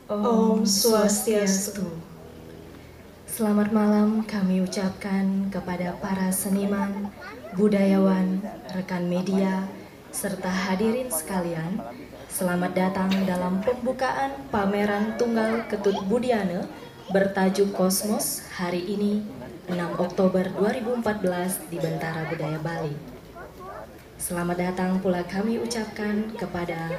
Om Swastiastu. Selamat malam kami ucapkan kepada para seniman, budayawan, rekan media, serta hadirin sekalian. Selamat datang dalam pembukaan pameran tunggal Ketut Budiana bertajuk Kosmos hari ini 6 Oktober 2014 di Bentara Budaya Bali. Selamat datang pula kami ucapkan kepada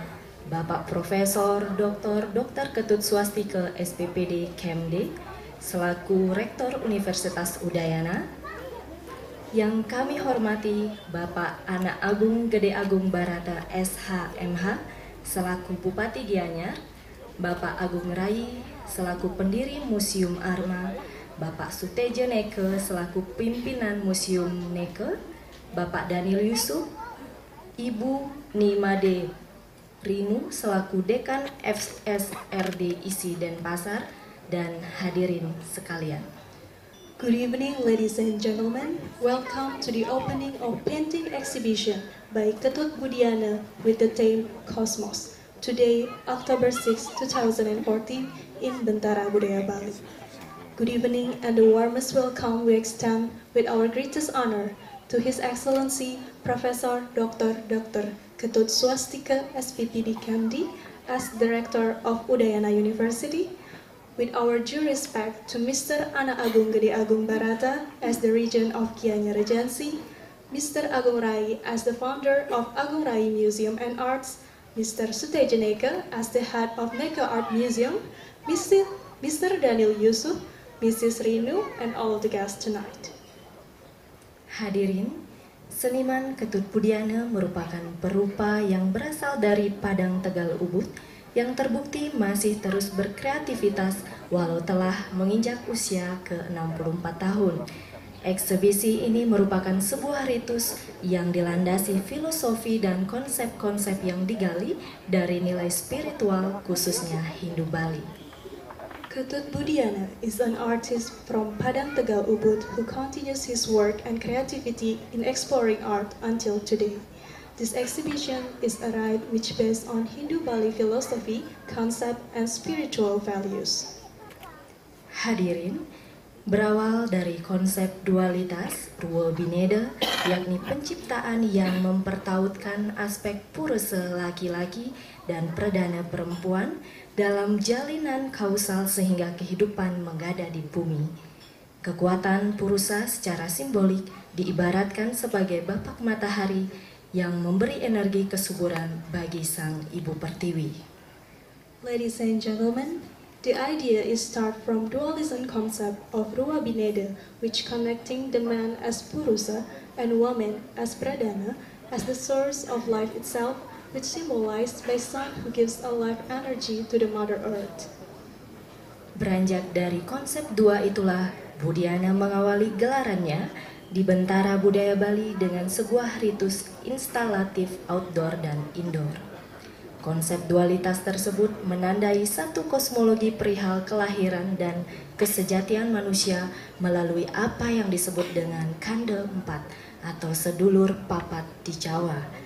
Bapak Profesor Dr. Ketut Swastika SPPD KMD selaku Rektor Universitas Udayana. Yang kami hormati Bapak Anak Agung Gede Agung Barata SHMH selaku Bupati Gianyar, Bapak Agung Rai selaku pendiri Museum Arma, Bapak Sutejo Neke selaku pimpinan Museum Neke, Bapak Daniel Yusuf, Ibu Nimade Rinu selaku Dekan FSRD ISI Denpasar, dan hadirin sekalian. Good evening, ladies and gentlemen. Welcome to the opening of painting exhibition by Ketut Budiana with the theme Cosmos. Today, October 6, 2014, in Bentara Budaya Bali. Good evening and the warmest welcome we extend with our greatest honor to His Excellency Professor Dr. Ketut Swastika SPPD KMD as Director of Udayana University, with our due respect to Mr. Anak Agung Gede Agung Barata as the Regent of Gianyar Regency, Mr. Agung Rai as the founder of Agung Rai Museum and Arts, Mr. Sutejo Neke as the head of Neke Art Museum, Mr. Daniel Yusuf, Mrs. Rinu, and all the guests tonight. Hadirin, seniman Ketut Budiana merupakan perupa yang berasal dari Padang Tegal Ubud yang terbukti masih terus berkreativitas walau telah menginjak usia ke-64 tahun. Eksibisi ini merupakan sebuah ritus yang dilandasi filosofi dan konsep-konsep yang digali dari nilai spiritual khususnya Hindu Bali. Ketut Budiana is an artist from Padang Tegal Ubud who continues his work and creativity in exploring art until today. This exhibition is a rite which based on Hindu Bali philosophy, concept, and spiritual values. Hadirin, berawal dari konsep dualitas Ruwa Bineda, yakni penciptaan yang mempertautkan aspek puruse laki-laki dan perdana perempuan dalam jalinan kausal sehingga kehidupan menggada di bumi. Kekuatan purusa secara simbolik diibaratkan sebagai bapak matahari yang memberi energi kesuburan bagi sang ibu pertiwi. Ladies and gentlemen, the idea is start from dualism concept of Ruwa Bineda, which connecting the man as Purusa and woman as Pradana, as the source of life itself, which symbolized by sun who gives a life energy to the Mother Earth. Beranjak dari konsep dua itulah Budiana mengawali gelarannya di Bentara Budaya Bali dengan sebuah ritus instalatif outdoor dan indoor. Konsep dualitas tersebut menandai satu kosmologi perihal kelahiran dan kesejatian manusia melalui apa yang disebut dengan kanda empat atau sedulur papat di Jawa.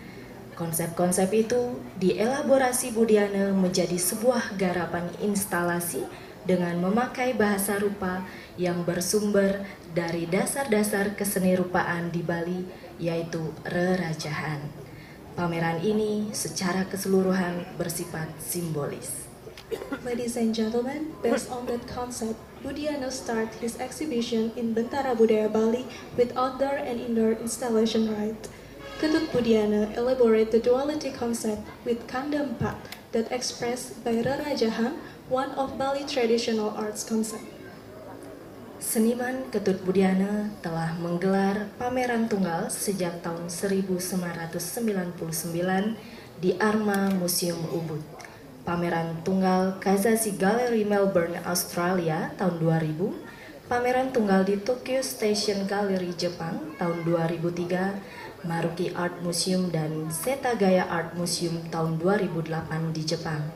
Konsep-konsep itu dielaborasi Budiana menjadi sebuah garapan instalasi dengan memakai bahasa rupa yang bersumber dari dasar-dasar kesenirupaan di Bali, yaitu rerajahan. Pameran ini secara keseluruhan bersifat simbolis. Ladies and gentlemen, based on that concept, Budiana start his exhibition in Bentara Budaya Bali with outdoor and indoor installation rite. Ketut Budiana elaborate the duality concept with kanda empat that expressed by rerajahan, one of Bali traditional arts concept. Seniman Ketut Budiana telah menggelar pameran tunggal sejak tahun 1999 di Arma Museum Ubud. Pameran tunggal Kazashi Gallery Melbourne, Australia tahun 2000, pameran tunggal di Tokyo Station Gallery Jepang tahun 2003, Maruki Art Museum dan Setagaya Art Museum tahun 2008 di Jepang.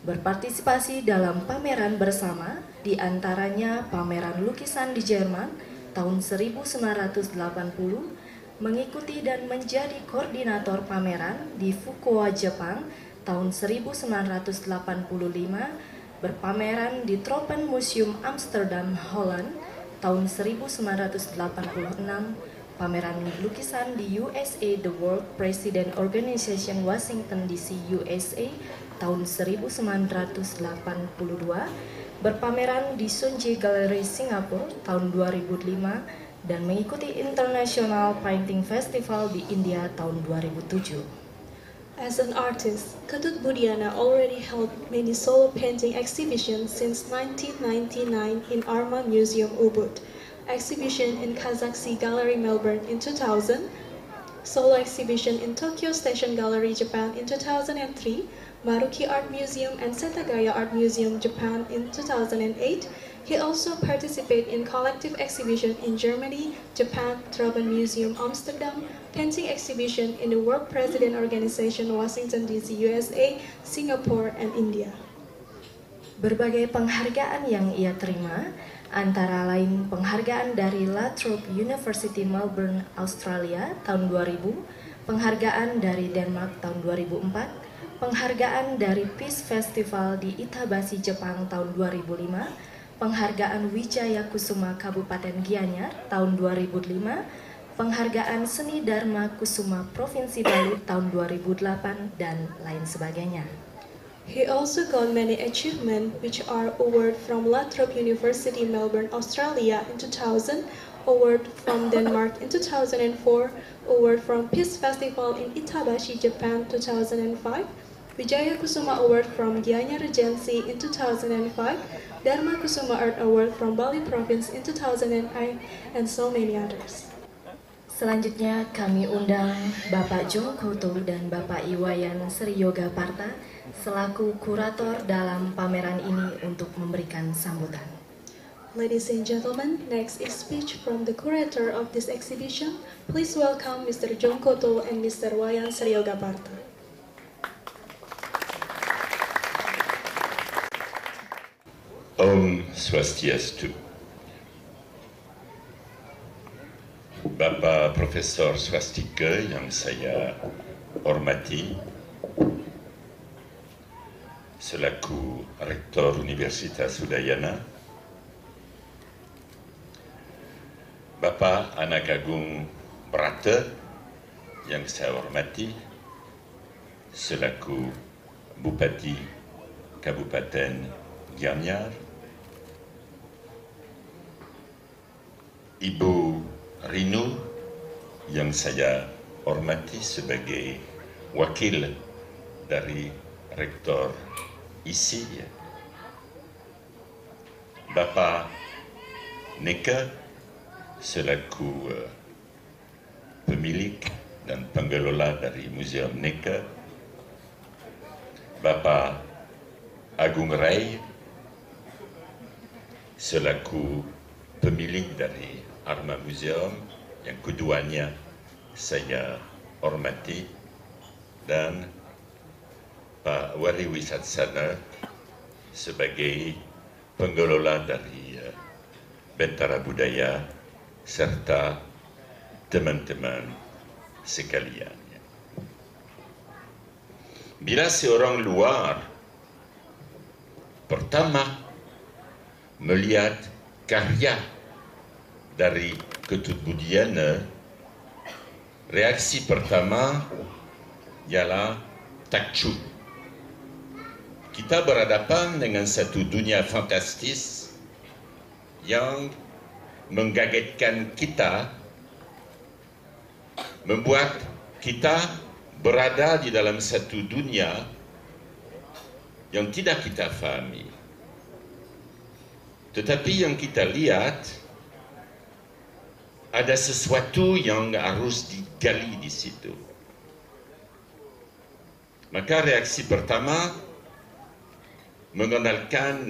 Berpartisipasi dalam pameran bersama diantaranya pameran lukisan di Jerman tahun 1980, mengikuti dan menjadi koordinator pameran di Fukuoka, Jepang tahun 1985 berpameran di Tropenmuseum Amsterdam, Holland tahun 1986, pameran lukisan di USA The World President Organization Washington DC USA tahun 1982, berpameran di Sunje Gallery Singapura tahun 2005, dan mengikuti International Painting Festival di India tahun 2007. As an artist, Ketut Budiana already held many solo painting exhibitions since 1999 in Arma Museum Ubud, exhibition in Kazakhstan Gallery Melbourne in 2000, solo exhibition in Tokyo Station Gallery Japan in 2003, Maruki Art Museum and Setagaya Art Museum Japan in 2008. He also participated in collective exhibition in Germany, Japan, Tropen Museum Amsterdam, painting exhibition in the World President Organization Washington DC USA, Singapore, and India. Berbagai penghargaan yang ia terima, antara lain penghargaan dari La Trobe University Melbourne, Australia tahun 2000, penghargaan dari Denmark tahun 2004, penghargaan dari Peace Festival di Itabashi, Jepang tahun 2005, penghargaan Wijaya Kusuma Kabupaten Gianyar tahun 2005, penghargaan Seni Dharma Kusuma Provinsi Bali tahun 2008, dan lain sebagainya. He also got many achievements, which are award from La Trobe University Melbourne, Australia in 2000, award from Denmark in 2004, award from Peace Festival in Itabashi, Japan 2005, Wijaya Kusuma Award from Gianyar Regency in 2005, Dharma Kusuma Art Award from Bali Province in 2009, and so many others. Selanjutnya kami undang Bapak Jongkoto dan Bapak Iwayan Sriyogaparta selaku kurator dalam pameran ini untuk memberikan sambutan. Ladies and gentlemen, next is speech from the curator of this exhibition. Please welcome Mr. Jongkoto and Mr. Wayan Sriyogaparta. Om Swastiastu. Bapak Profesor Swastika yang saya hormati, selaku Rektor Universitas Udayana, Bapak Anak Agung Brata yang saya hormati, selaku Bupati Kabupaten Gianyar, Ibu Rinu yang saya hormati sebagai wakil dari Rektor ISI, Bapak Neka selaku pemilik dan pengelola dari Museum Neka, Bapak Agung Rai selaku pemilik dari Arma Museum yang keduanya saya hormati, dan Pak Wari Wisatsana sebagai pengelola dari Bentara Budaya serta teman-teman sekalian. Bila seorang luar pertama melihat karya dari Ketut Budiana, reaksi pertama ialah takjub. Kita berhadapan dengan satu dunia fantastis yang mengagetkan kita, membuat kita berada di dalam satu dunia yang tidak kita fahami. Tetapi yang kita lihat, ada sesuatu yang harus digali di situ. Maka reaksi pertama mengenalkan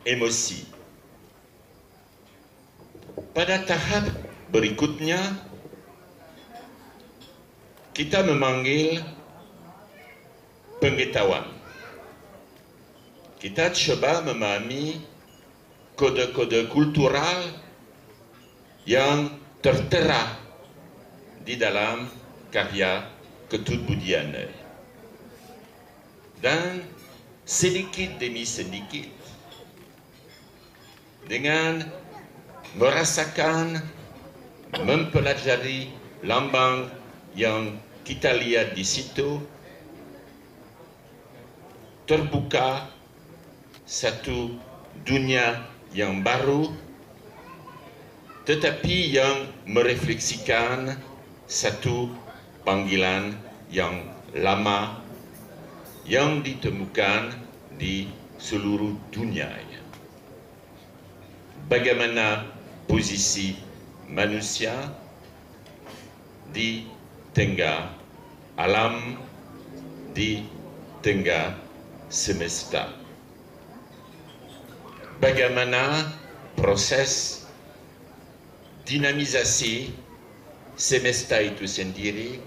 emosi. Pada tahap berikutnya, kita memanggil pengetahuan. Kita coba memahami kode-kode kultural yang tertera di dalam karya Ketut Budiana. Dan sedikit demi sedikit dengan merasakan, mempelajari lambang yang kita lihat di situ, terbuka satu dunia yang baru, tetapi yang merefleksikan satu panggilan yang lama yang ditemukan di seluruh dunia. Bagaimana posisi manusia di tengah alam, di tengah semesta. Bagaimana proses dinamisasi semesta itu sendiri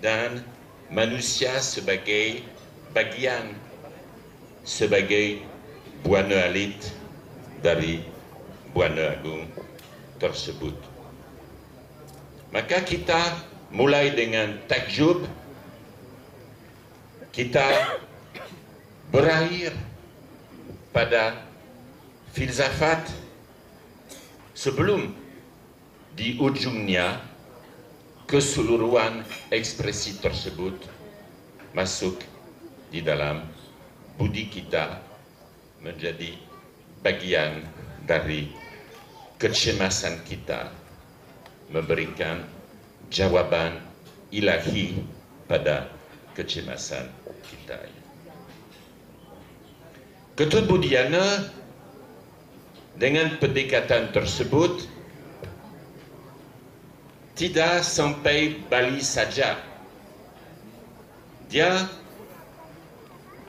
dan manusia sebagai bagian, sebagai buana elit dari buana agung tersebut. Maka kita mulai dengan takjub, kita berakhir pada filsafat sebelum di ujungnya keseluruhan ekspresi tersebut masuk di dalam budi kita menjadi bagian dari kecemasan kita memberikan jawaban ilahi pada kecemasan kita. Ketut Budiana dengan pendekatan tersebut tidak sampai Bali saja. Dia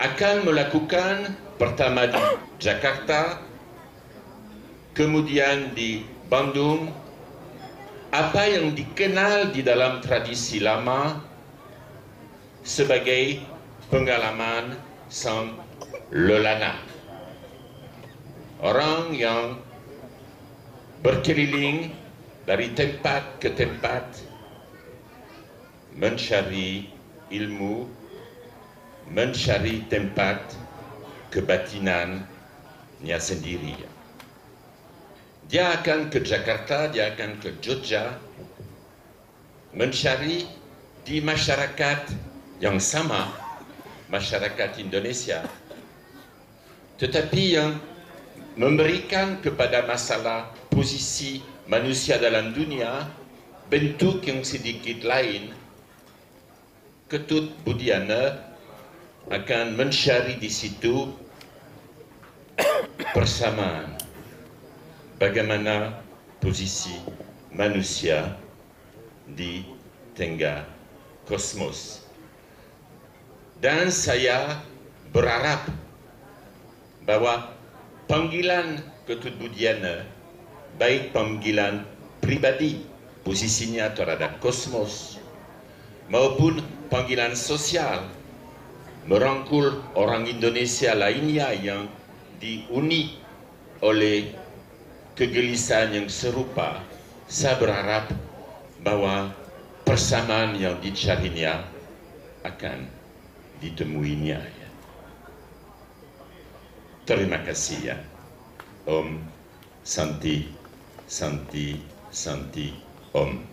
akan melakukan pertama di Jakarta, kemudian di Bandung, apa yang dikenal di dalam tradisi lama sebagai pengalaman sang lelana. Orang yang berkeliling dari tempat ke tempat mencari ilmu, mencari tempat kebatinannya sendiri. Dia akan ke Jakarta, dia akan ke Jogja, mencari di masyarakat yang sama, masyarakat Indonesia, tetapi yang memberikan kepada masalah posisi manusia dalam dunia bentuk yang sedikit lain. Ketut Budiana akan mencari di situ persamaan bagaimana posisi manusia di tengah kosmos. Dan saya berharap bahwa panggilan Ketut Budiana, baik panggilan pribadi posisinya terhadap kosmos maupun panggilan sosial merangkul orang Indonesia lainnya yang diuni oleh kegelisahan yang serupa, saya berharap bahwa persamaan yang dicarinya akan ditemuinya. Terima kasih ya. Om Santi, Santi, Santi, Om.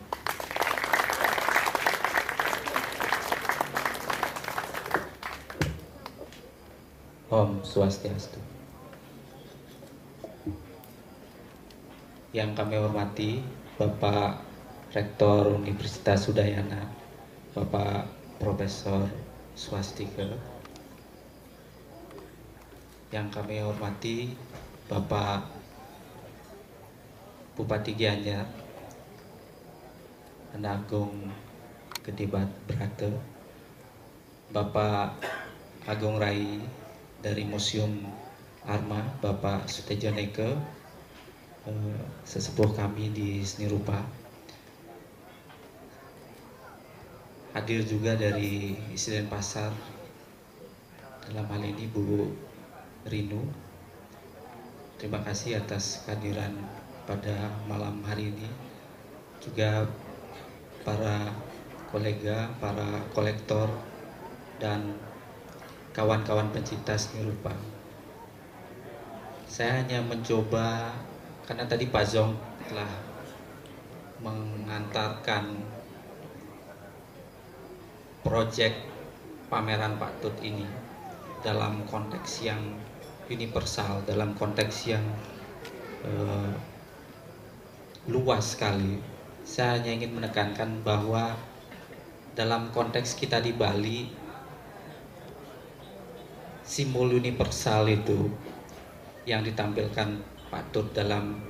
Om Swastiastu. Yang kami hormati Bapak Rektor Universitas Udayana, Bapak Profesor Swastika. Yang kami hormati Bapak Bupati Gianyar, Agung Gede Brate, Bapak Agung Rai dari Museum Arma, Bapak Sutejo Neke, sesepuh kami di Seni Rupa. Hadir juga dari Isi Denpasar, dalam hal ini Bu Rinu. Terima kasih atas kehadiran pada malam hari ini. Juga para kolega, para kolektor, dan kawan-kawan pencinta seni rupa. Saya hanya mencoba, karena tadi Pak Zong telah mengantarkan proyek pameran Pak Tut ini dalam konteks yang universal, dalam konteks yang luas sekali. Saya hanya ingin menekankan bahwa dalam konteks kita di Bali, simbol universal itu yang ditampilkan Pak Tut dalam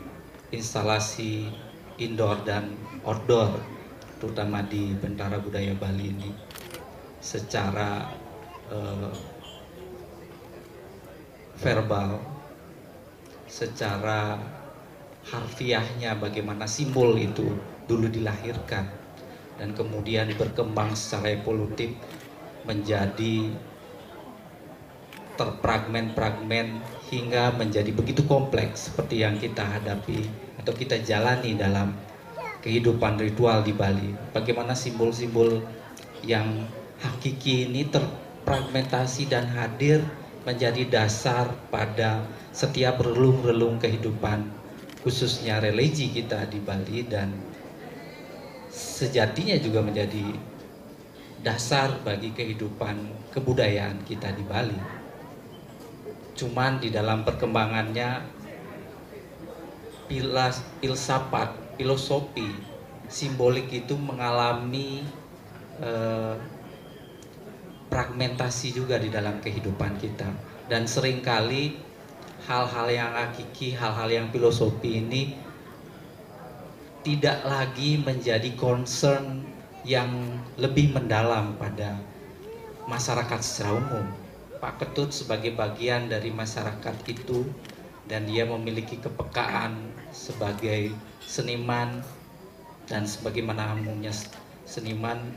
instalasi indoor dan outdoor, terutama di Bentara Budaya Bali ini, secara verbal, secara harfiahnya bagaimana simbol itu dulu dilahirkan dan kemudian berkembang secara evolutif menjadi terfragmen-fragmen hingga menjadi begitu kompleks seperti yang kita hadapi atau kita jalani dalam kehidupan ritual di Bali. Bagaimana simbol-simbol yang hakiki ini terfragmentasi dan hadir menjadi dasar pada setiap relung-relung kehidupan, khususnya religi kita di Bali, dan sejatinya juga menjadi dasar bagi kehidupan kebudayaan kita di Bali. Cuman di dalam perkembangannya filsafat, filosofi, simbolik itu mengalami fragmentasi juga di dalam kehidupan kita, dan seringkali hal-hal yang hakiki, hal-hal yang filosofi ini tidak lagi menjadi concern yang lebih mendalam pada masyarakat secara umum. Pak Ketut sebagai bagian dari masyarakat itu, dan dia memiliki kepekaan sebagai seniman, dan sebagaimana umumnya seniman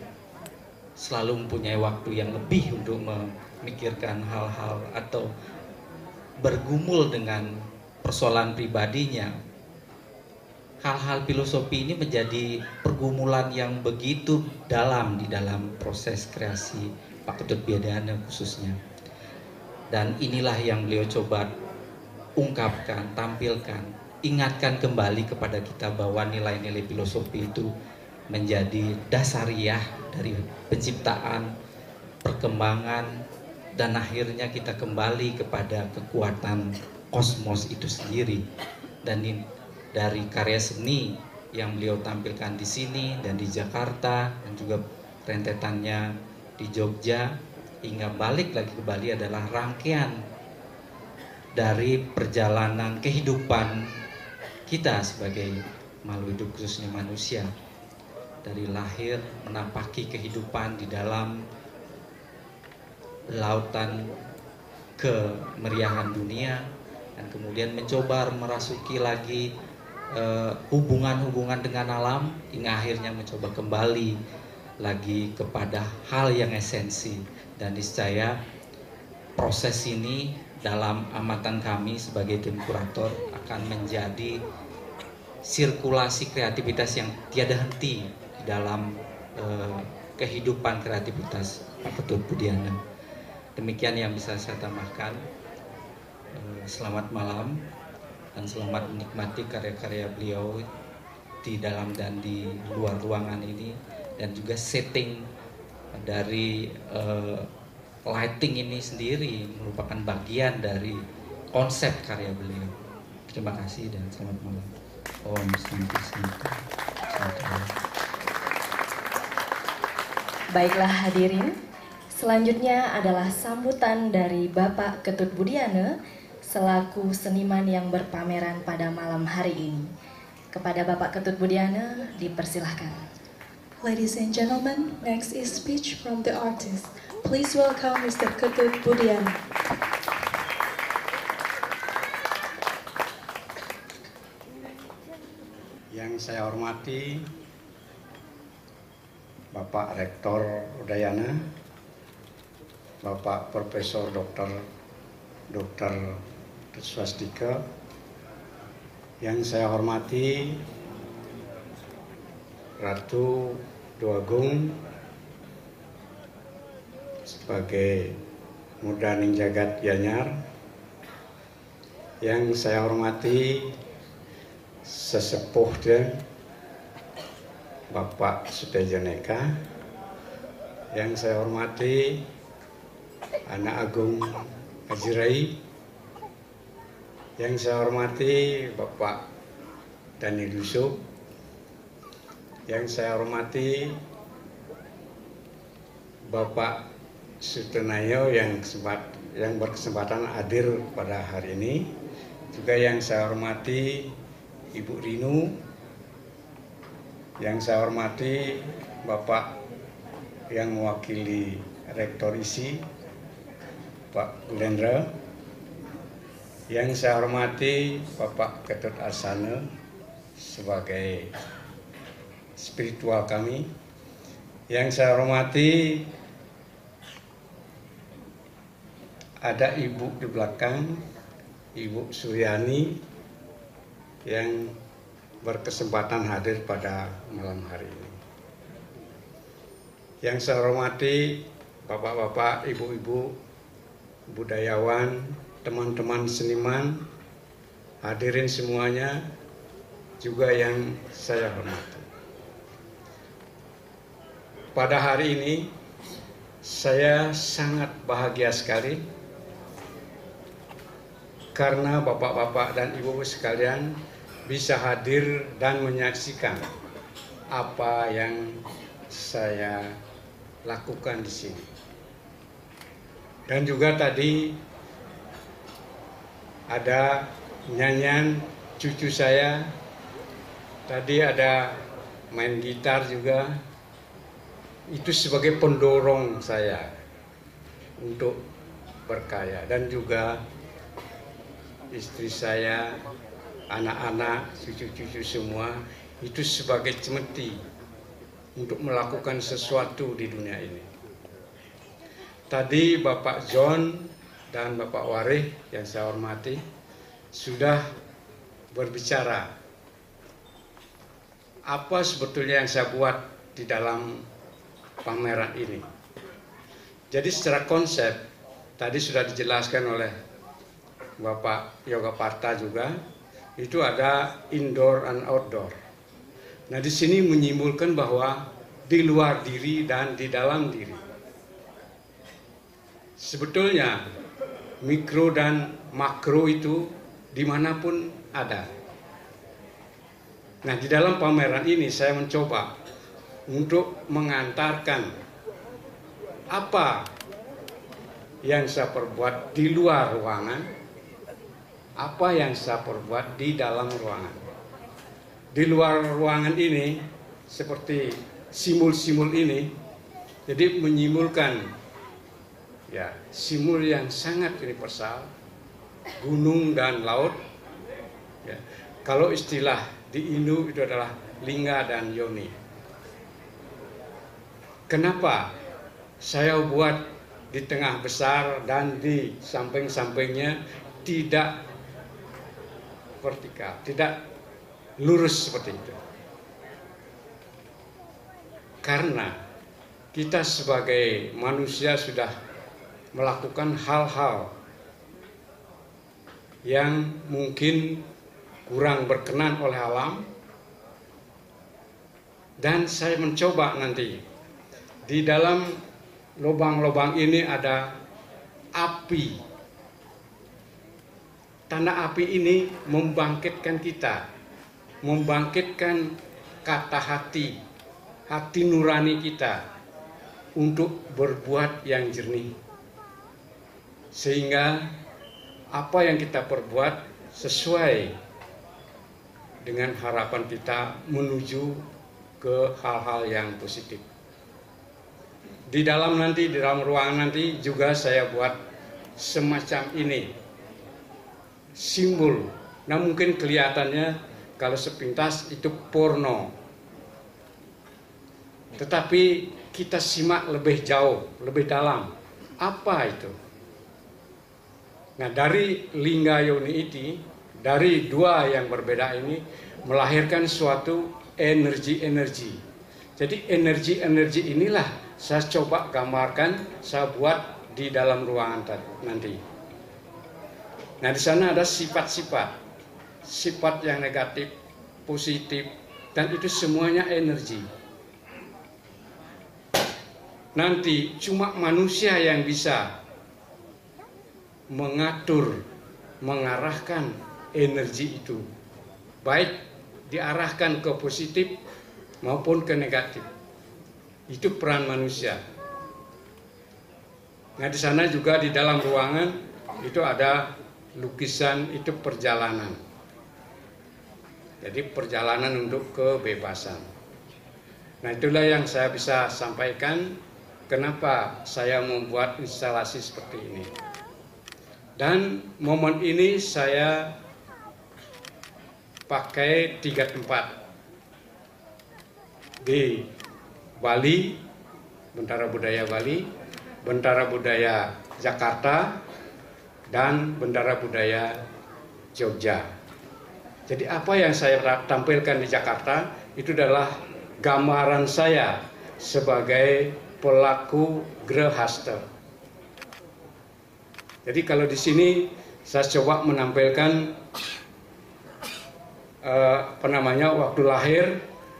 selalu mempunyai waktu yang lebih untuk memikirkan hal-hal atau bergumul dengan persoalan pribadinya. Hal-hal filosofi ini menjadi pergumulan yang begitu dalam di dalam proses kreasi Pak Ketut Budiana khususnya. Dan inilah yang beliau coba ungkapkan, tampilkan, ingatkan kembali kepada kita bahwa nilai-nilai filosofi itu menjadi dasariah dari penciptaan, perkembangan, dan akhirnya kita kembali kepada kekuatan kosmos itu sendiri. Dan dari karya seni yang beliau tampilkan di sini dan di Jakarta, dan juga rentetannya di Jogja hingga balik lagi ke Bali adalah rangkaian dari perjalanan kehidupan kita sebagai makhluk hidup khususnya manusia, dari lahir menapaki kehidupan di dalam lautan kemeriahan dunia, dan kemudian mencoba merasuki lagi hubungan-hubungan dengan alam, hingga akhirnya mencoba kembali lagi kepada hal yang esensi. Dan niscaya proses ini dalam amatan kami sebagai tim kurator akan menjadi sirkulasi kreativitas yang tiada henti di dalam kehidupan kreativitas Pak Ketut Budiana. Demikian yang bisa saya tambahkan. Selamat malam dan selamat menikmati karya-karya beliau di dalam dan di luar ruangan ini, dan juga setting dari lighting ini sendiri merupakan bagian dari konsep karya beliau. Terima kasih dan selamat malam. Om Santi Santi. Baiklah hadirin, selanjutnya adalah sambutan dari Bapak Ketut Budiana selaku seniman yang berpameran pada malam hari ini. Kepada Bapak Ketut Budiana dipersilahkan. Ladies and gentlemen, next is speech from the artist. Please welcome Mr. Ketut Budiana. Yang saya hormati Bapak Rektor Udayana, Bapak Profesor Dr. Swastika, yang saya hormati Ratu Dwagung sebagai Muda ning jagat Gianyar, yang saya hormati sesepuh dan Bapak Sutejoneka, yang saya hormati Anak Agung Ajirai, yang saya hormati Bapak Daniel Yusuf, yang saya hormati Bapak Sutenayo yang berkesempatan hadir pada hari ini, juga yang saya hormati Ibu Rinu, yang saya hormati Bapak yang mewakili Rektor ISI, Pak Gulendra, yang saya hormati Bapak Ketut Arsana sebagai spiritual kami, yang saya hormati ada Ibu di belakang, Ibu Suryani yang berkesempatan hadir pada malam hari ini. Yang saya hormati Bapak-bapak, Ibu-ibu, budayawan, teman-teman seniman, hadirin semuanya, juga yang saya hormati. Pada hari ini saya sangat bahagia sekali karena bapak-bapak dan ibu-ibu sekalian bisa hadir dan menyaksikan apa yang saya lakukan di sini. Dan juga tadi ada nyanyian cucu saya, tadi ada main gitar juga, itu sebagai pendorong saya untuk berkarya. Dan juga istri saya, anak-anak, cucu-cucu semua, itu sebagai cemeti untuk melakukan sesuatu di dunia ini. Tadi Bapak John dan Bapak Warih yang saya hormati sudah berbicara apa sebetulnya yang saya buat di dalam pameran ini. Jadi secara konsep tadi sudah dijelaskan oleh Bapak Yoga Parta juga, itu ada indoor and outdoor. Nah, di sini menyimpulkan bahwa di luar diri dan di dalam diri. Sebetulnya mikro dan makro itu dimanapun ada. Nah, di dalam pameran ini saya mencoba untuk mengantarkan apa yang saya perbuat di luar ruangan, apa yang saya perbuat di dalam ruangan. Di luar ruangan ini seperti simul-simul ini, jadi menyimpulkan ya simul yang sangat universal, gunung dan laut. Ya, kalau istilah di Hindu itu adalah lingga dan yoni. Kenapa saya buat di tengah besar dan di samping-sampingnya tidak vertikal, tidak lurus seperti itu? Karena kita sebagai manusia sudah melakukan hal-hal yang mungkin kurang berkenan oleh alam, dan saya mencoba nanti di dalam lubang-lubang ini ada api. Tanda api ini membangkitkan kita, membangkitkan kata hati, hati nurani kita untuk berbuat yang jernih. Sehingga apa yang kita perbuat sesuai dengan harapan kita menuju ke hal-hal yang positif. Di dalam ruangan nanti juga saya buat semacam ini, simbol. Nah, mungkin kelihatannya kalau sepintas itu porno. Tetapi kita simak lebih jauh, lebih dalam. Apa itu? Nah, dari lingga yoni ini, dari dua yang berbeda ini melahirkan suatu energi-energi. Jadi energi-energi inilah saya coba gambarkan, saya buat di dalam ruangan nanti. Nah, di sana ada sifat-sifat yang negatif, positif, dan itu semuanya energi. Nanti cuma manusia yang bisa mengatur, mengarahkan energi itu, baik diarahkan ke positif maupun ke negatif. Itu peran manusia. Nah, di sana juga di dalam ruangan itu ada lukisan, itu perjalanan. Jadi perjalanan untuk kebebasan. Nah, itulah yang saya bisa sampaikan kenapa saya membuat instalasi seperti ini. Dan momen ini saya pakai 3 tempat. Di Bali, Bentara Budaya Bali, Bentara Budaya Jakarta, dan Bentara Budaya Jogja. Jadi apa yang saya tampilkan di Jakarta itu adalah gambaran saya sebagai pelaku Grehasta. Jadi kalau di sini saya coba menampilkan waktu lahir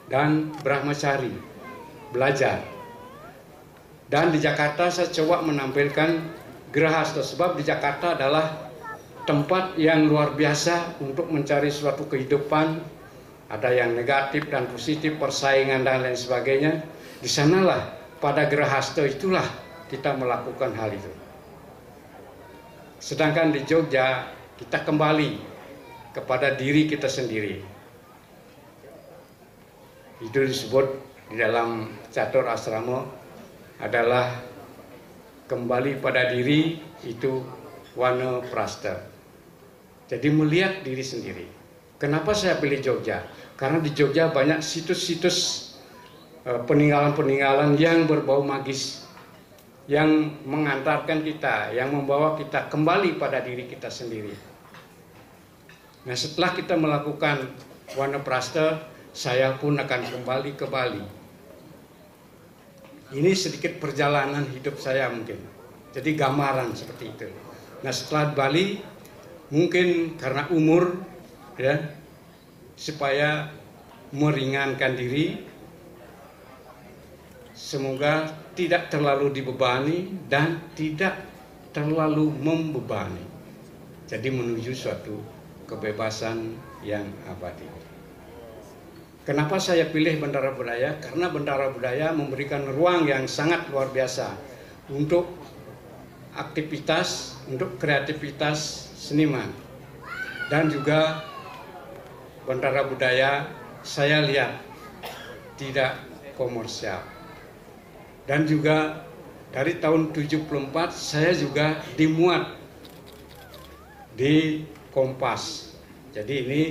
dan Brahmacari, belajar. Dan di Jakarta saya coba menampilkan Grehasta, sebab di Jakarta adalah tempat yang luar biasa untuk mencari suatu kehidupan. Ada yang negatif dan positif, persaingan dan lain sebagainya. Di sanalah pada Grehasta itulah kita melakukan hal itu. Sedangkan di Jogja kita kembali kepada diri kita sendiri. Itu disebut di dalam catur asrama adalah kembali pada diri, itu Wanaprastha. Jadi melihat diri sendiri. Kenapa saya pilih Jogja? Karena di Jogja banyak situs-situs peninggalan-peninggalan yang berbau magis, yang mengantarkan kita, yang membawa kita kembali pada diri kita sendiri. Nah, setelah kita melakukan Wanaprastha, saya pun akan kembali ke Bali. Ini sedikit perjalanan hidup saya mungkin. Jadi gambaran seperti itu. Nah, setelah Bali, mungkin karena umur, ya, supaya meringankan diri, semoga tidak terlalu dibebani dan tidak terlalu membebani. Jadi menuju suatu kebebasan yang abadi. Kenapa saya pilih Bentara Budaya? Karena Bentara Budaya memberikan ruang yang sangat luar biasa untuk aktivitas, untuk kreativitas seniman. Dan juga Bentara Budaya saya lihat tidak komersial. Dan juga dari tahun 74 saya juga dimuat di Kompas. Jadi ini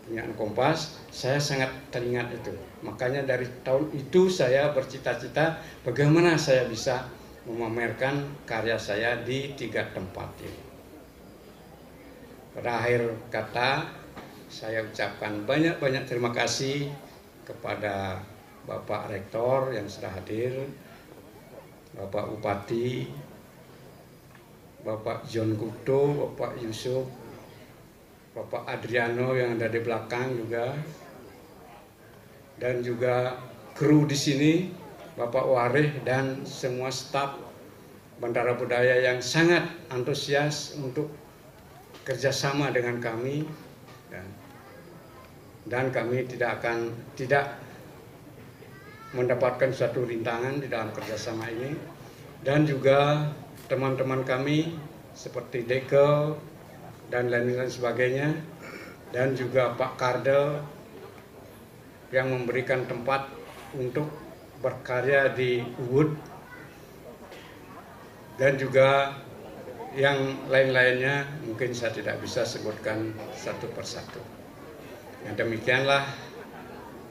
punya Kompas, saya sangat teringat itu. Makanya dari tahun itu saya bercita-cita bagaimana saya bisa memamerkan karya saya di 3 tempat ini. Pada akhir kata, saya ucapkan banyak-banyak terima kasih kepada Bapak Rektor yang sudah hadir, Bapak Bupati, Bapak John Gupto, Bapak Yusuf, Bapak Adriano yang ada di belakang juga, dan juga kru di sini, Bapak Warih dan semua staf Bentara Budaya yang sangat antusias untuk kerjasama dengan kami, dan kami tidak mendapatkan suatu rintangan di dalam kerjasama ini. Dan juga teman-teman kami seperti Dekel dan lain-lain sebagainya, dan juga Pak Kardel yang memberikan tempat untuk berkarya di Ubud, dan juga yang lain-lainnya mungkin saya tidak bisa sebutkan satu persatu. Nah, demikianlah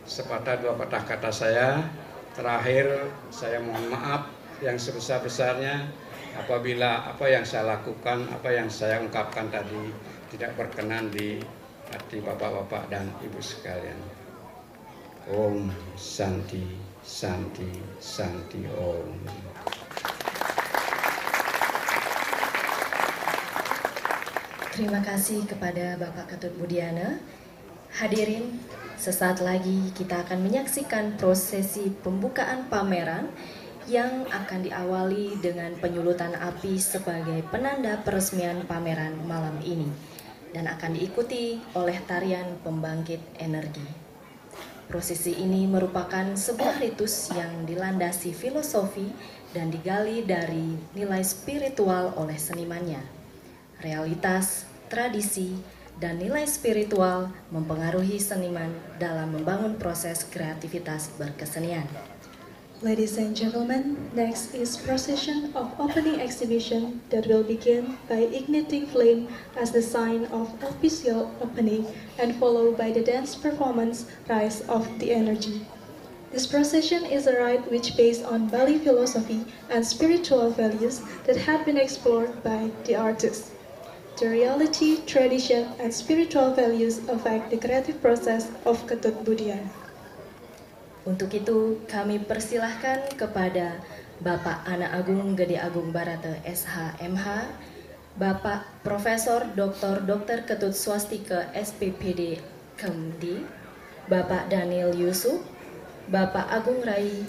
sepatah dua patah kata saya. Terakhir, saya mohon maaf yang sebesar-besarnya apabila apa yang saya lakukan, apa yang saya ungkapkan tadi tidak berkenan di hati bapak-bapak dan ibu sekalian. Om Santi, Santi, Santi Om. Terima kasih kepada Bapak Ketut Budiana. Hadirin, sesaat lagi kita akan menyaksikan prosesi pembukaan pameran yang akan diawali dengan penyulutan api sebagai penanda peresmian pameran malam ini dan akan diikuti oleh tarian pembangkit energi. Prosesi ini merupakan sebuah ritus yang dilandasi filosofi dan digali dari nilai spiritual oleh senimannya. Realitas, tradisi, dan nilai spiritual mempengaruhi seniman dalam membangun proses kreativitas berkesenian. Ladies and gentlemen, next is procession of opening exhibition that will begin by igniting flame as the sign of official opening and followed by the dance performance Rise of the Energy. This procession is a rite which based on Bali philosophy and spiritual values that had been explored by the artists. The reality, tradition, and spiritual values affect the creative process of Ketut Budiana. Untuk itu, kami persilahkan kepada Bapak Anak Agung Gede Agung Barata SH.MH, Bapak Profesor Dr. Ketut Swastika SPPD Kemdi, Bapak Daniel Yusuf, Bapak Agung Rai,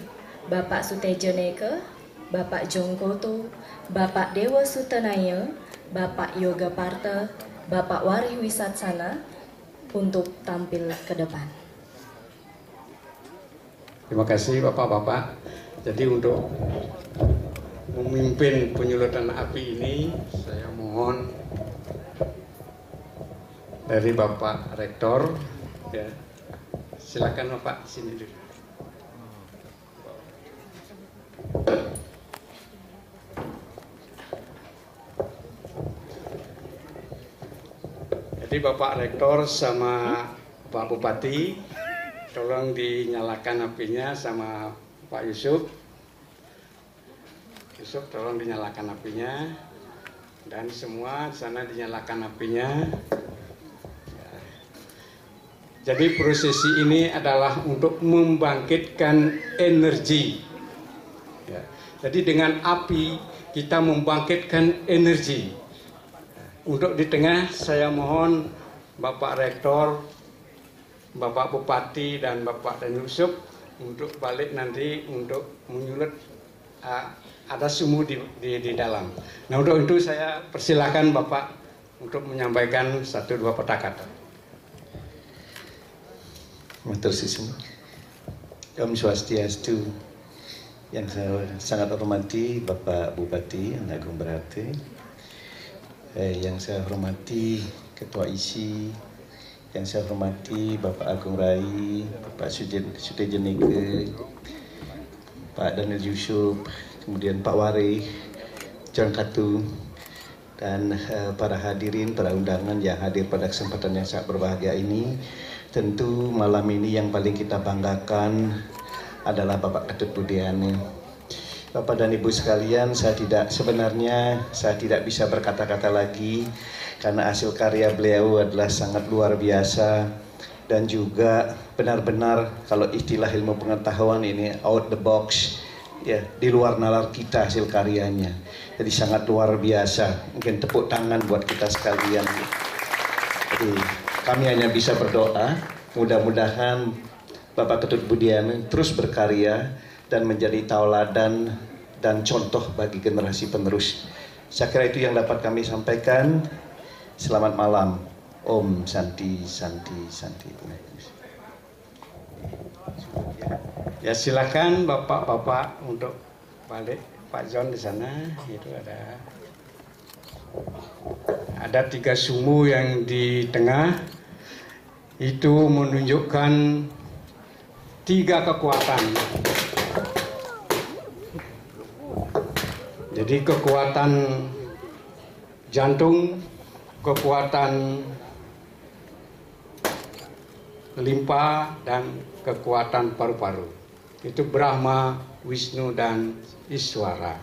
Bapak Sutejoneke, Bapak Jongkoto, Bapak Dewa Sutanaya, Bapak Yoga Parta, Bapak Warih Wisatsana untuk tampil ke depan. Terima kasih Bapak-Bapak. Jadi untuk memimpin penyulutan api ini, saya mohon dari Bapak Rektor, ya. Silakan Bapak sini dulu. Jadi Bapak Rektor sama Pak Bupati, tolong dinyalakan apinya sama Pak Yusuf. Yusuf tolong dinyalakan apinya. Dan semua di sana dinyalakan apinya. Jadi prosesi ini adalah untuk membangkitkan energi. Ya. Jadi dengan api kita membangkitkan energi. Untuk di tengah saya mohon Bapak Rektor, Bapak Bupati dan Bapak dan Yusuf untuk balik nanti untuk menyulut ada sumu di dalam. Nah untuk itu saya persilahkan Bapak untuk menyampaikan 1-2 kata. Matur susun. Om Swastiastu. Yang saya sangat hormati Bapak Bupati Anak Agung Barata, yang saya hormati Ketua ISI, yang saya hormati Bapak Agung Rai, Bapak Sutejoneke, Pak Daniel Yusuf, kemudian Pak Warih, John Katu, dan para hadirin, para undangan yang hadir pada kesempatan yang sangat berbahagia ini. Tentu malam ini yang paling kita banggakan adalah Bapak Ketut Budiana. Bapak dan Ibu sekalian, sebenarnya saya tidak bisa berkata-kata lagi karena hasil karya beliau adalah sangat luar biasa dan juga benar-benar kalau istilah ilmu pengetahuan ini out the box, ya, di luar nalar kita hasil karyanya. Jadi sangat luar biasa. Mungkin tepuk tangan buat kita sekalian. Jadi kami hanya bisa berdoa, mudah-mudahan Bapak Ketut Budiana terus berkarya dan menjadi tauladan dan contoh bagi generasi penerus. Saya kira itu yang dapat kami sampaikan. Selamat malam. Om Santi Santi Santi. Ya silakan Bapak-bapak untuk balik. Pak John di sana itu ada 3 sumu yang di tengah. Itu menunjukkan 3 kekuatan. Jadi kekuatan jantung, kekuatan limpa, dan kekuatan paru-paru. Itu Brahma, Wisnu, dan Iswara.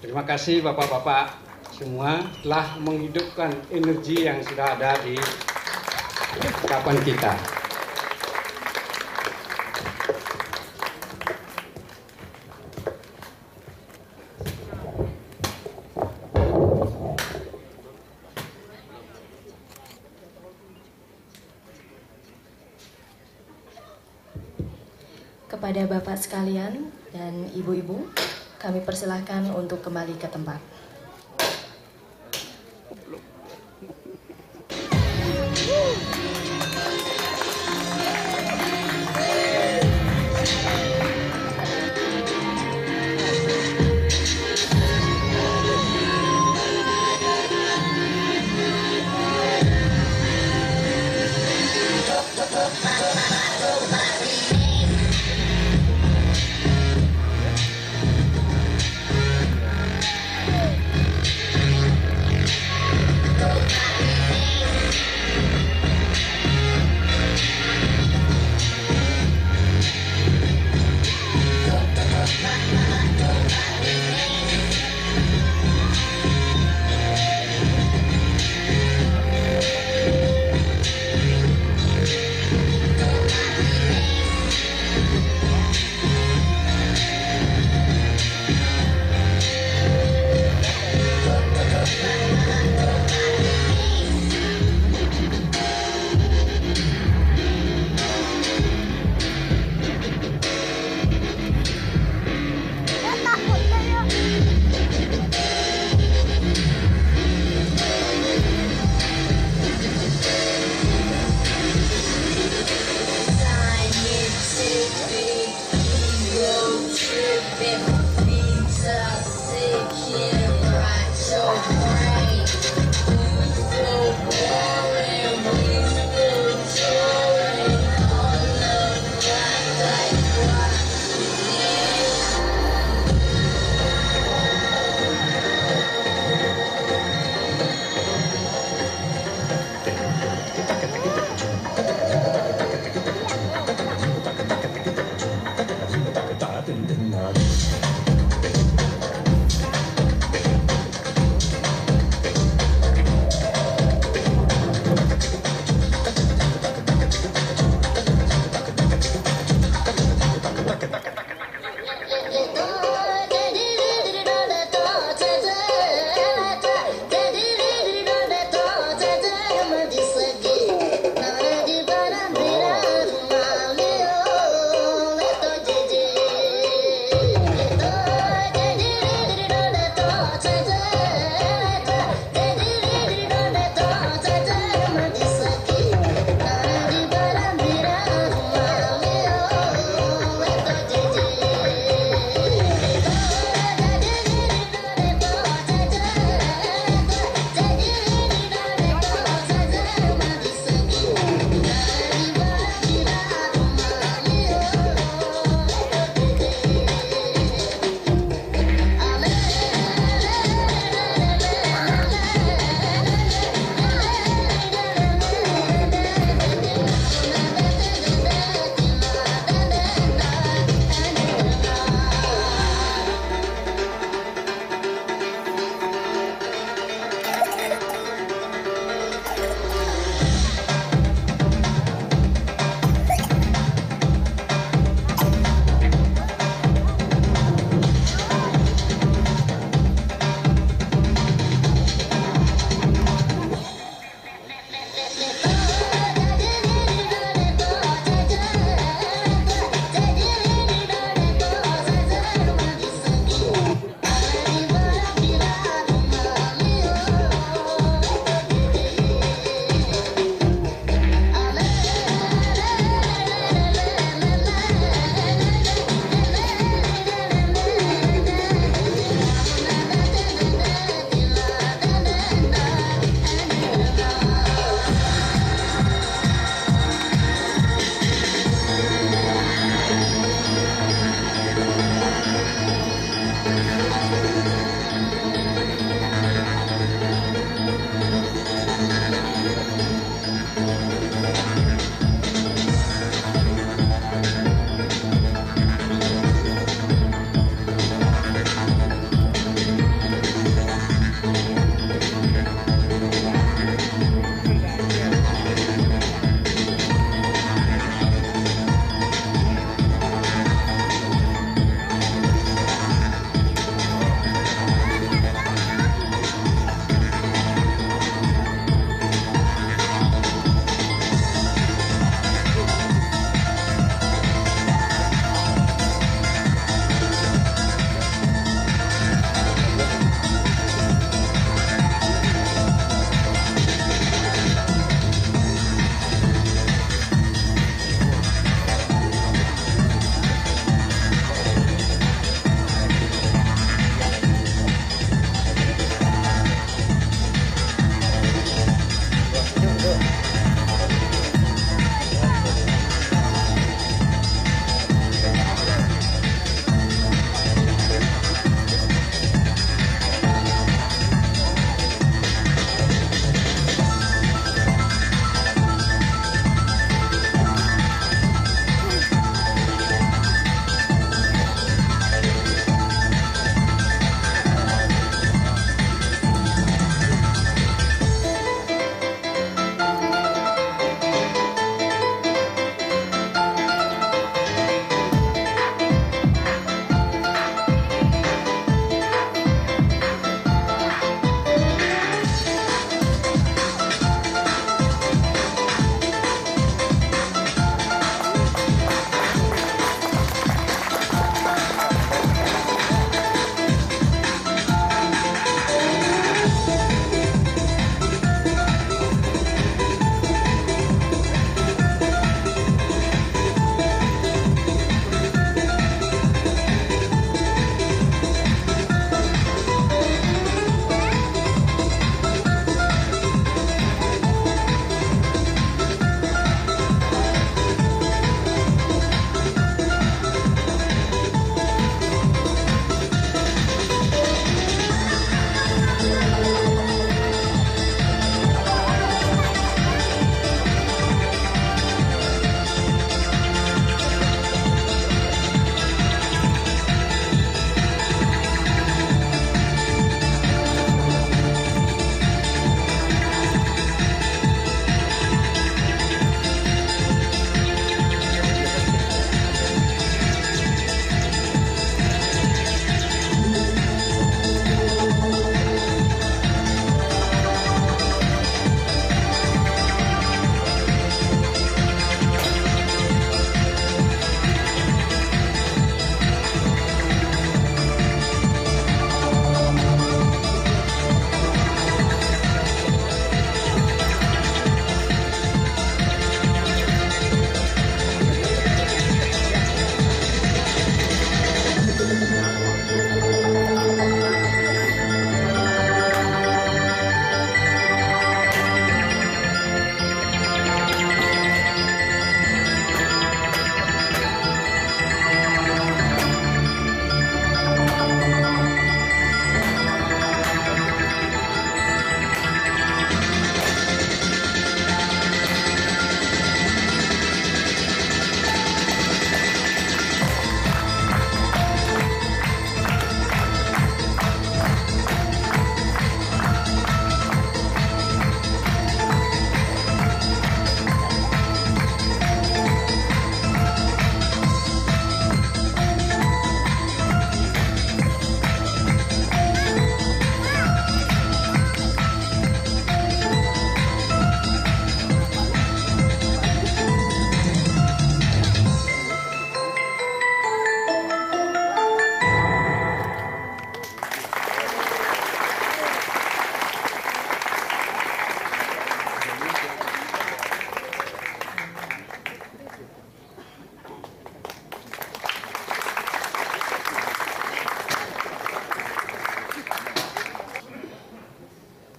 Terima kasih Bapak-bapak semua telah menghidupkan energi yang sudah ada di kapan kita. Kepada Bapak sekalian dan Ibu-ibu, kami persilahkan untuk kembali ke tempat.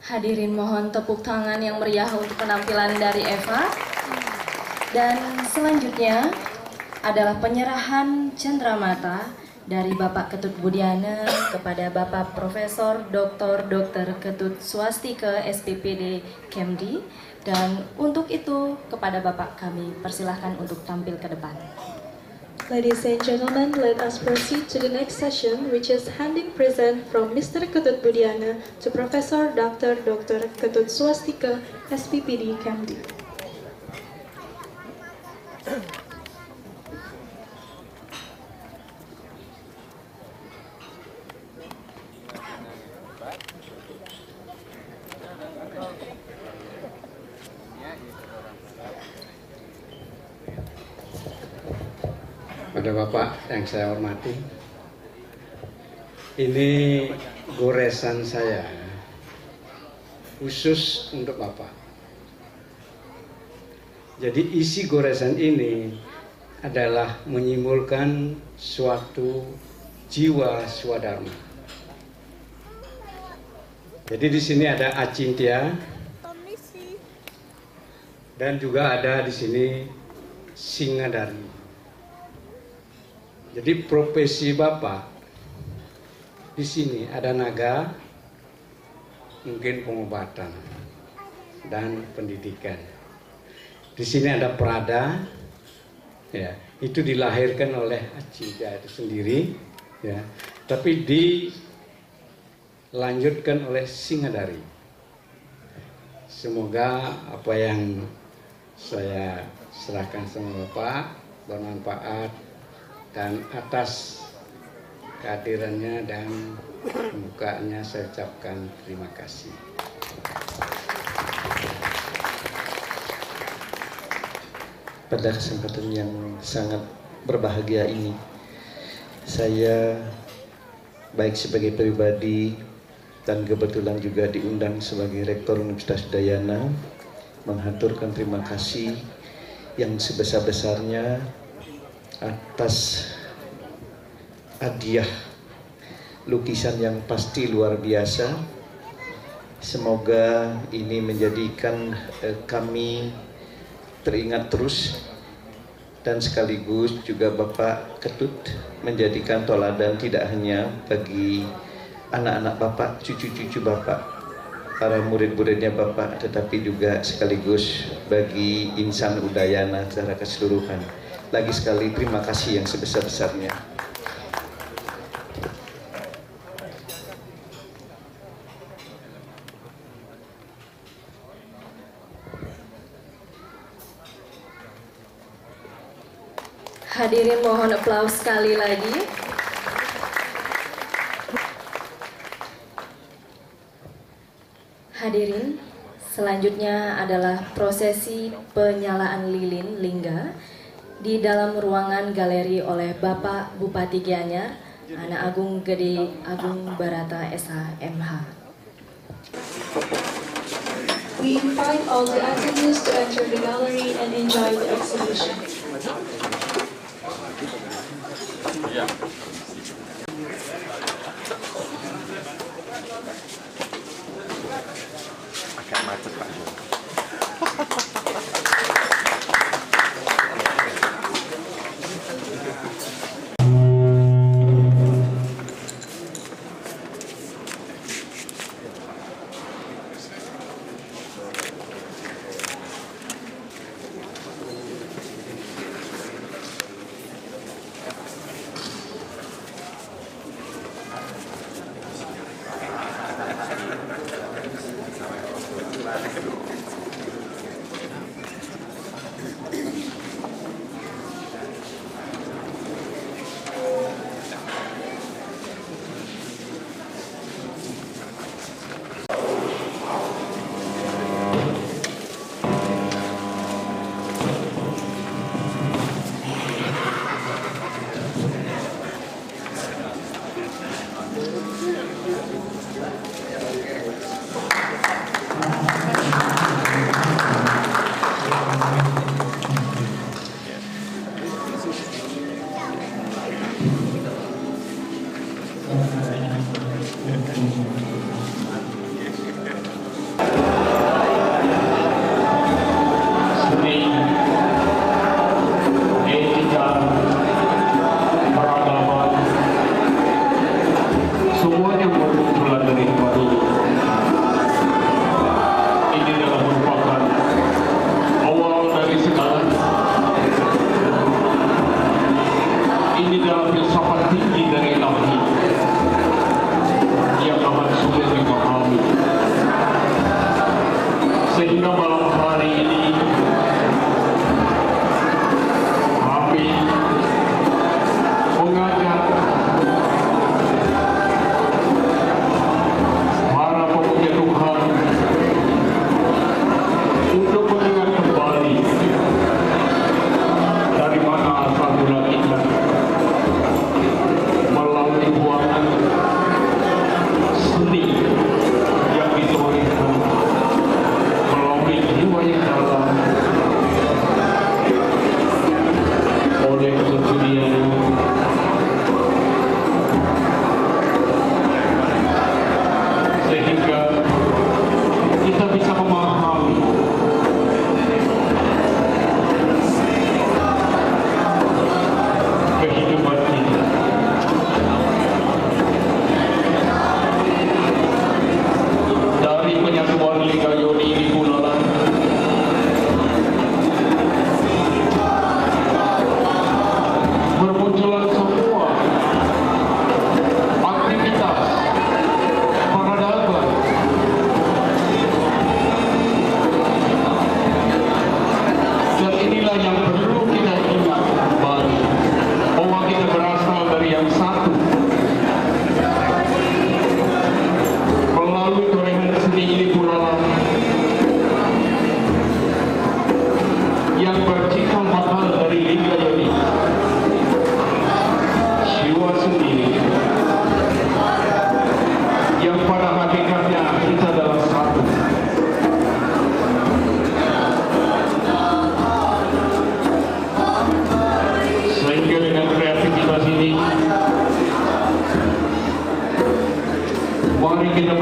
Hadirin mohon tepuk tangan yang meriah untuk penampilan dari Eva. Dan selanjutnya adalah penyerahan cenderamata dari Bapak Ketut Budiana kepada Bapak Profesor Dr. Ketut Swastika SPPD Kemdi. Dan untuk itu kepada Bapak kami persilahkan untuk tampil ke depan. Ladies and gentlemen, let us proceed to the next session, which is handing present from Mr. Ketut Budiana to Professor Dr. Ketut Swastika, SPPD Kemdi. Pada Bapak yang saya hormati, ini goresan saya khusus untuk Bapak. Jadi isi goresan ini adalah menyimpulkan suatu jiwa swadharma. Jadi di sini ada Acintya dan juga ada di sini Singadari. Jadi profesi Bapak di sini ada naga, mungkin pengobatan dan pendidikan. Di sini ada Prada, ya, itu dilahirkan oleh Acintya itu sendiri, ya, tapi dilanjutkan oleh Singadari. Semoga apa yang saya serahkan sama Bapak bermanfaat, dan atas kehadirannya dan pembukaannya saya ucapkan terima kasih. Pada kesempatan yang sangat berbahagia ini, saya baik sebagai pribadi dan kebetulan juga diundang sebagai Rektor Universitas Udayana menghaturkan terima kasih yang sebesar-besarnya atas hadiah lukisan yang pasti luar biasa. Semoga ini menjadikan kami teringat terus, dan sekaligus juga Bapak Ketut menjadikan toladan tidak hanya bagi anak-anak Bapak, cucu-cucu Bapak, para murid-muridnya Bapak, tetapi juga sekaligus bagi insan Udayana secara keseluruhan. Lagi sekali terima kasih yang sebesar-besarnya. Hadirin mohon aplaus sekali lagi. Hadirin, selanjutnya adalah prosesi penyalaan lilin lingga di dalam ruangan galeri oleh Bapak Bupati Gianyar, Anak Agung Gede Agung Barata SH.MH. We invite all the attendees to enter the gallery and enjoy the exhibition. Agak macet Pak.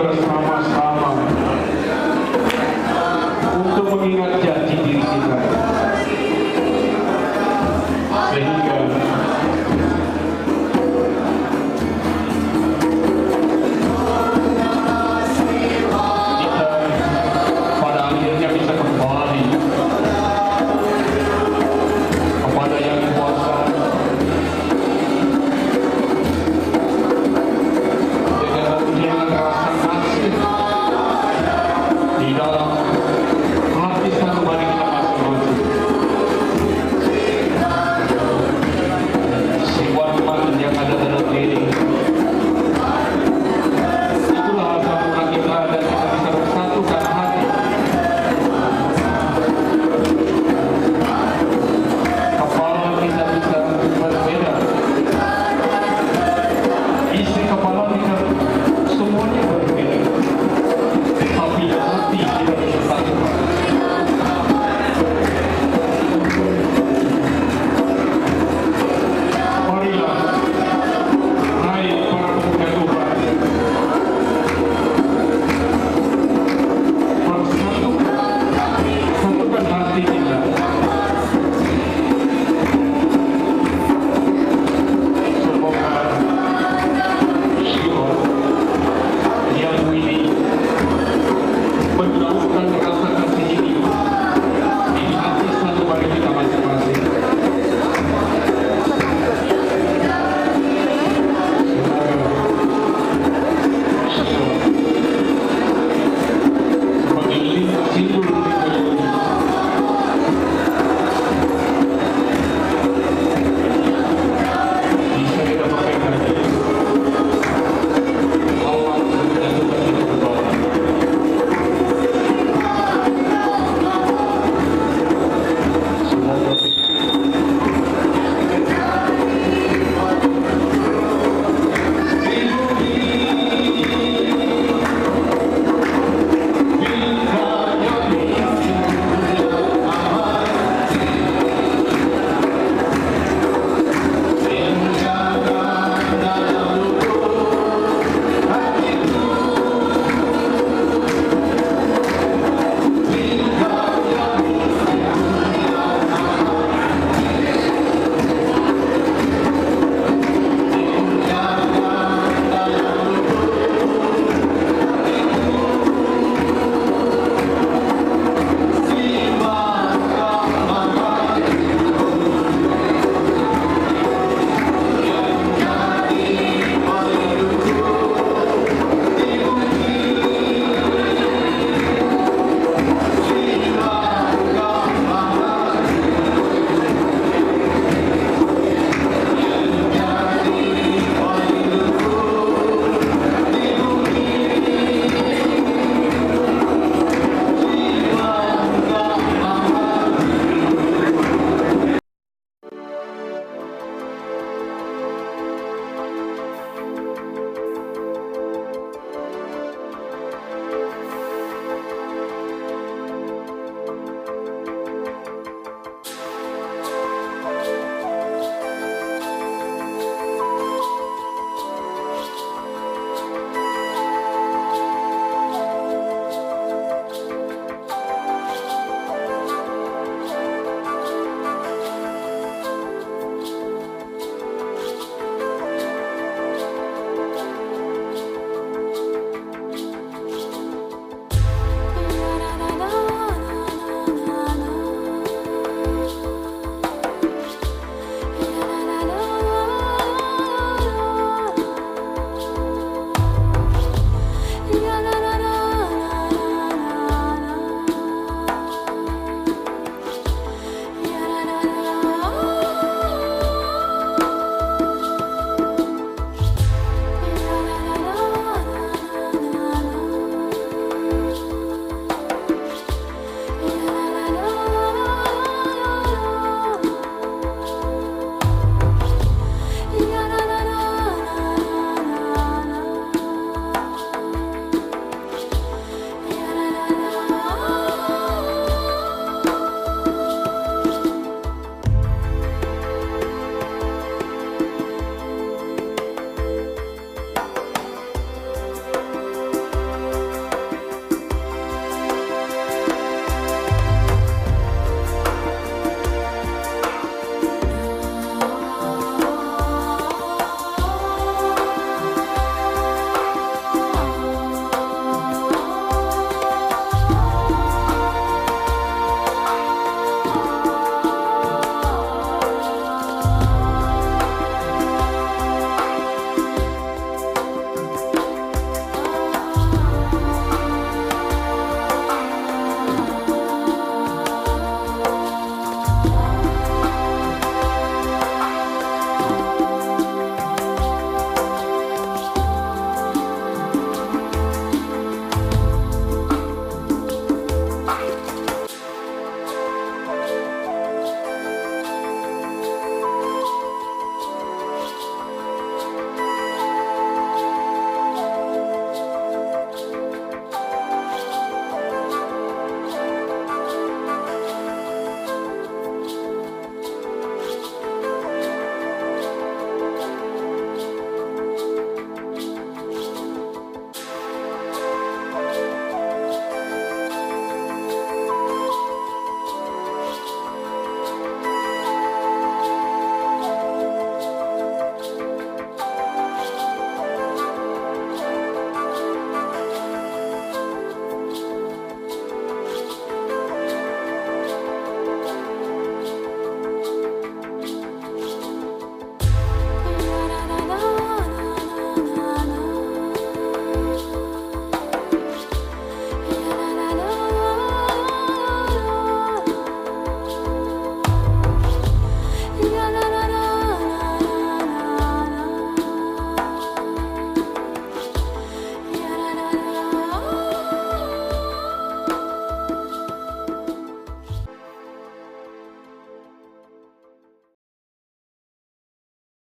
bersama-sama untuk mengingat janji